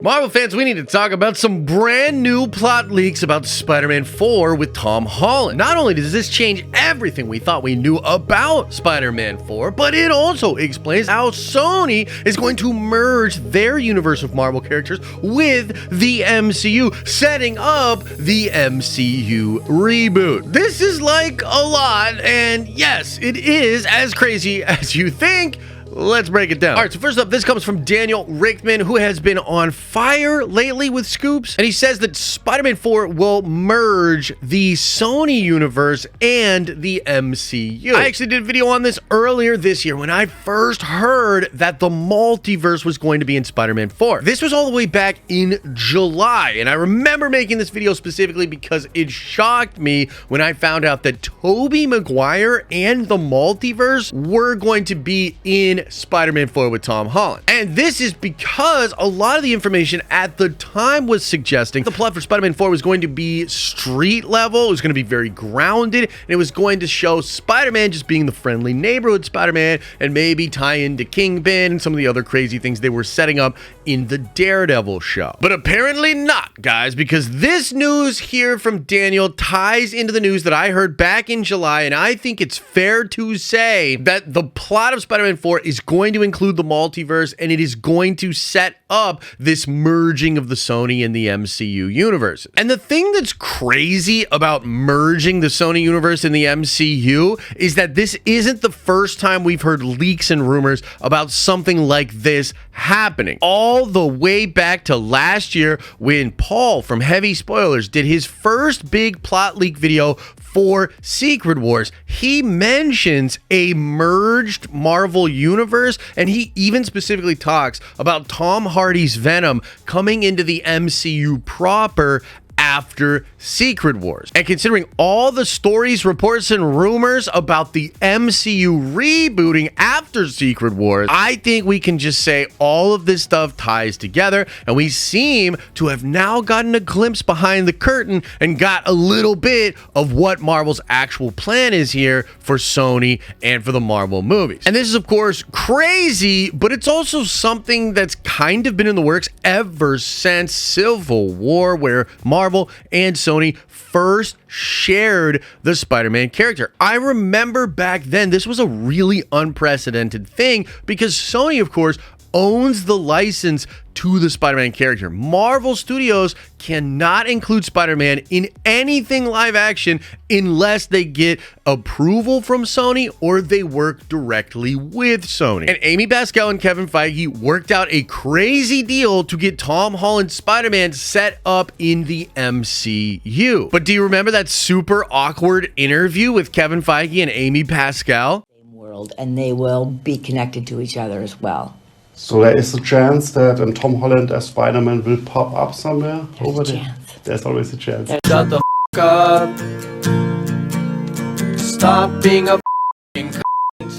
Marvel fans, we need to talk about some brand new plot leaks about Spider-Man 4 with Tom Holland. Not only does this change everything we thought we knew about Spider-Man 4, but it also explains how Sony is going to merge their universe of Marvel characters with the MCU, setting up the MCU reboot. This is like a lot, and yes, it is as crazy as you think. Let's break it down. All right, so first up, this comes from Daniel Richtman, who has been on fire lately with scoops, and he says that Spider-Man 4 will merge the Sony universe and the MCU. I actually did a video on this earlier this year when I first heard that the multiverse was going to be in Spider-Man 4. This was all the way back in July, and I remember making this video specifically because it shocked me when I found out that Tobey Maguire and the multiverse were going to be in Spider-Man 4 with Tom Holland. And this is because a lot of the information at the time was suggesting the plot for Spider-Man 4 was going to be street level, it was going to be very grounded, and it was going to show Spider-Man just being the friendly neighborhood Spider-Man and maybe tie into Kingpin and some of the other crazy things they were setting up in the Daredevil show. But apparently not, guys, because this news here from Daniel ties into the news that I heard back in July, and I think it's fair to say that the plot of Spider-Man 4 is going to include the multiverse, and it is going to set up this merging of the Sony and the MCU universes. And the thing that's crazy about merging the Sony universe and the MCU is that this isn't the first time we've heard leaks and rumors about something like this happening. All the way back to last year when Paul from Heavy Spoilers did his first big plot leak video for Secret Wars, he mentions a merged Marvel universe, and he even specifically talks about Tom Hardy's Venom coming into the MCU proper after Secret Wars. And considering all the stories, reports, and rumors about the MCU rebooting after Secret Wars, I think we can just say all of this stuff ties together, and we seem to have now gotten a glimpse behind the curtain and got a little bit of what Marvel's actual plan is here for Sony and for the Marvel movies. And this is, of course, crazy, but it's also something that's kind of been in the works ever since Civil War, where Marvel and Sony first shared the Spider-Man character. I remember back then, this was a really unprecedented thing because Sony, of course, owns the license to the Spider-Man character. Marvel Studios cannot include Spider-Man in anything live action unless they get approval from Sony or they work directly with Sony. And Amy Pascal and Kevin Feige worked out a crazy deal to get Tom Holland's Spider-Man set up in the MCU. But do you remember that super awkward interview with Kevin Feige and Amy Pascal? World, and they will be connected to each other as well. So there is a chance that Tom Holland as Spider-Man will pop up somewhere over there. There's always a chance. Shut the f*** up. Stop being a f***ing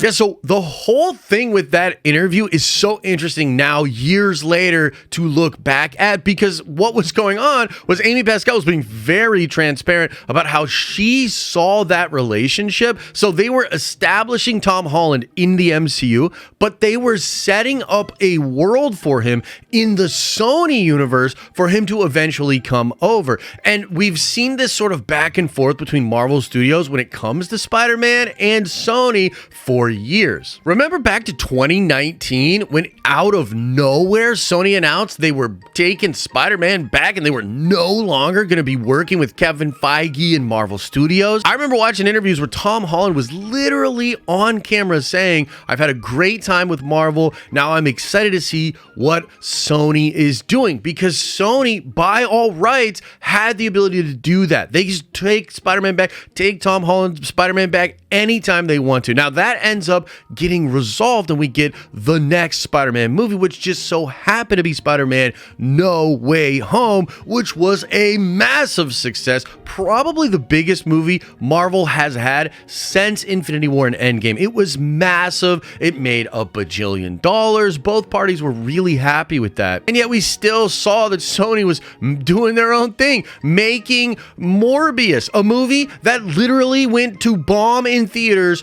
Yeah, so the whole thing with that interview is so interesting now, years later, to look back at, because what was going on was Amy Pascal was being very transparent about how she saw that relationship. So they were establishing Tom Holland in the MCU, but they were setting up a world for him in the Sony universe for him to eventually come over. And we've seen this sort of back and forth between Marvel Studios when it comes to Spider-Man and Sony for years. Remember back to 2019 when out of nowhere Sony announced they were taking Spider-Man back and they were no longer going to be working with Kevin Feige and Marvel Studios? I remember watching interviews where Tom Holland was literally on camera saying, "I've had a great time with Marvel. Now I'm excited to see what Sony is doing," because Sony, by all rights, had the ability to do that. They just take Spider-Man back, take Tom Holland's Spider-Man back anytime they want to. Now that ends up getting resolved and we get the next Spider-Man movie, which just so happened to be Spider-Man No Way Home, which was a massive success, probably the biggest movie Marvel has had since Infinity War and Endgame. It was massive. It made a bajillion dollars. Both parties were really happy with that. And yet we still saw that Sony was doing their own thing, making Morbius, a movie that literally went to bomb in theaters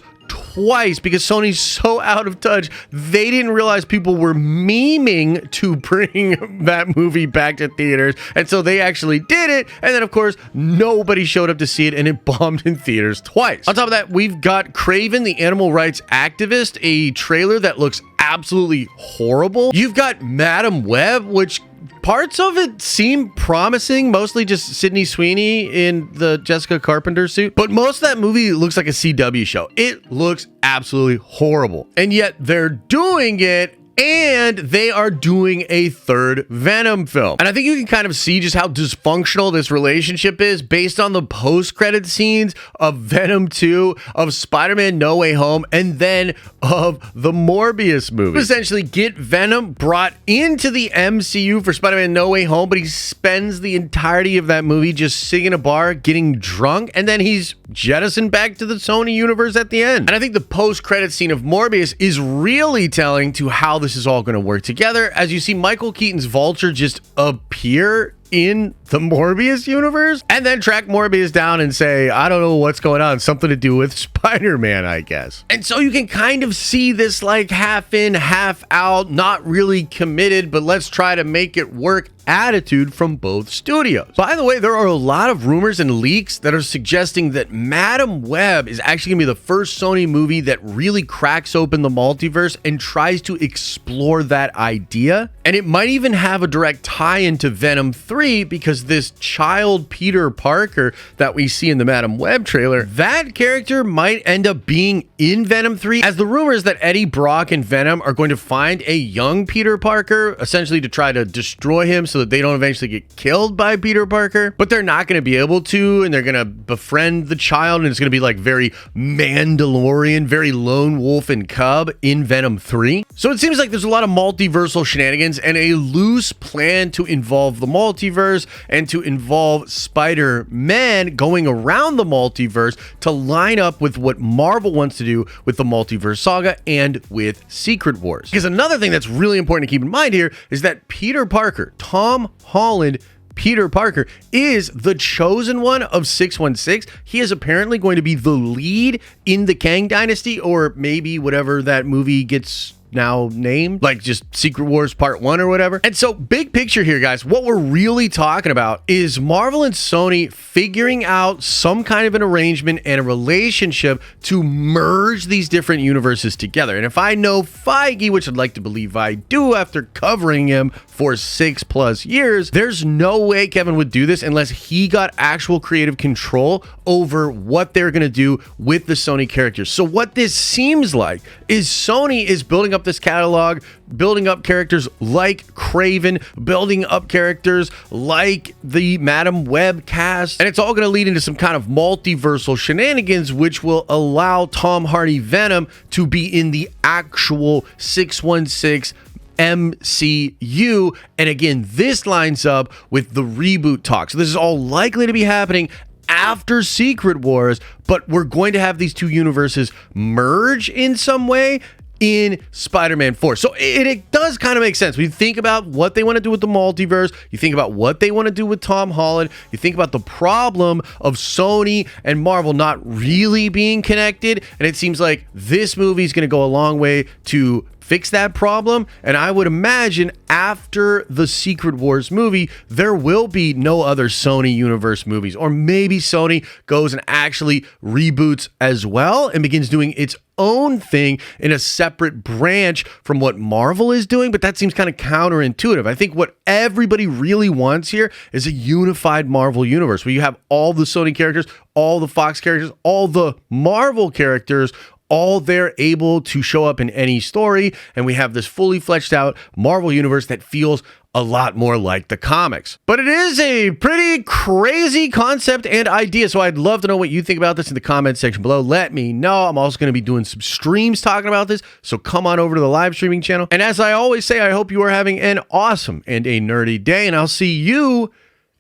twice because Sony's so out of touch, they didn't realize people were memeing to bring that movie back to theaters. And so they actually did it. And then, of course, nobody showed up to see it, and it bombed in theaters twice. On top of that, we've got Kraven, the animal rights activist, a trailer that looks absolutely horrible. You've got Madam Web, which parts of it seem promising, mostly just Sydney Sweeney in the Jessica Carpenter suit. But most of that movie looks like a CW show. It looks absolutely horrible. And yet they're doing it, and they are doing a third Venom film. And I think you can kind of see just how dysfunctional this relationship is based on the post-credit scenes of Venom 2, of Spider-Man No Way Home, and then of the Morbius movie. Essentially get Venom brought into the MCU for Spider-Man No Way Home, but he spends the entirety of that movie just sitting in a bar, getting drunk, and then he's jettisoned back to the Sony universe at the end. And I think the post-credit scene of Morbius is really telling to how this is all going to work together, as you see Michael Keaton's Vulture just appear in the Morbius universe and then track Morbius down and say, I don't know what's going on, something to do with Spider-Man, I guess. And so you can kind of see this like half in, half out, not really committed, but let's try to make it work attitude from both studios. By the way, there are a lot of rumors and leaks that are suggesting that Madam Web is actually gonna be the first Sony movie that really cracks open the multiverse and tries to explore that idea. And it might even have a direct tie into Venom 3, because this child Peter Parker that we see in the Madam Web trailer, that character might end up being in Venom 3, as the rumor is that Eddie Brock and Venom are going to find a young Peter Parker, essentially to try to destroy him so that they don't eventually get killed by Peter Parker. But they're not going to be able to, and they're going to befriend the child, and it's going to be like very Mandalorian, very lone wolf and cub in Venom 3. So it seems like there's a lot of multiversal shenanigans and a loose plan to involve the multiverse and to involve Spider-Man going around the multiverse to line up with what Marvel wants to do with the multiverse saga and with Secret Wars. Because another thing that's really important to keep in mind here is that Peter Parker, Tom Holland, Peter Parker, is the chosen one of 616. He is apparently going to be the lead in the Kang dynasty, or maybe whatever that movie gets now named, like just Secret Wars Part 1 or whatever. And so big picture here, guys, what we're really talking about is Marvel and Sony figuring out some kind of an arrangement and a relationship to merge these different universes together. And if I know Feige, which I'd like to believe I do after covering him for 6+ years, there's no way Kevin would do this unless he got actual creative control over what they're going to do with the Sony characters. So what this seems like is Sony is building up this catalog, building up characters like Kraven, building up characters like the Madam Web cast, and it's all going to lead into some kind of multiversal shenanigans, which will allow Tom Hardy Venom to be in the actual 616 MCU. And again, this lines up with the reboot talk. So this is all likely to be happening after Secret Wars, but we're going to have these two universes merge in some way in Spider-Man 4. So it does kind of make sense. When you think about what they want to do with the multiverse, you think about what they want to do with Tom Holland, you think about the problem of Sony and Marvel not really being connected, and it seems like this movie is going to go a long way to fix that problem. And I would imagine after the Secret Wars movie, there will be no other Sony universe movies, or maybe Sony goes and actually reboots as well and begins doing its own thing in a separate branch from what Marvel is doing. But that seems kind of counterintuitive. I think what everybody really wants here is a unified Marvel universe where you have all the Sony characters, all the Fox characters, all the Marvel characters, all they're able to show up in any story, and we have this fully fleshed out Marvel universe that feels a lot more like the comics. But it is a pretty crazy concept and idea, so I'd love to know what you think about this in the comment section below. Let me know. I'm also going to be doing some streams talking about this, so come on over to the live streaming channel. And as I always say, I hope you are having an awesome and a nerdy day, and I'll see you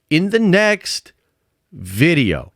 in the next video.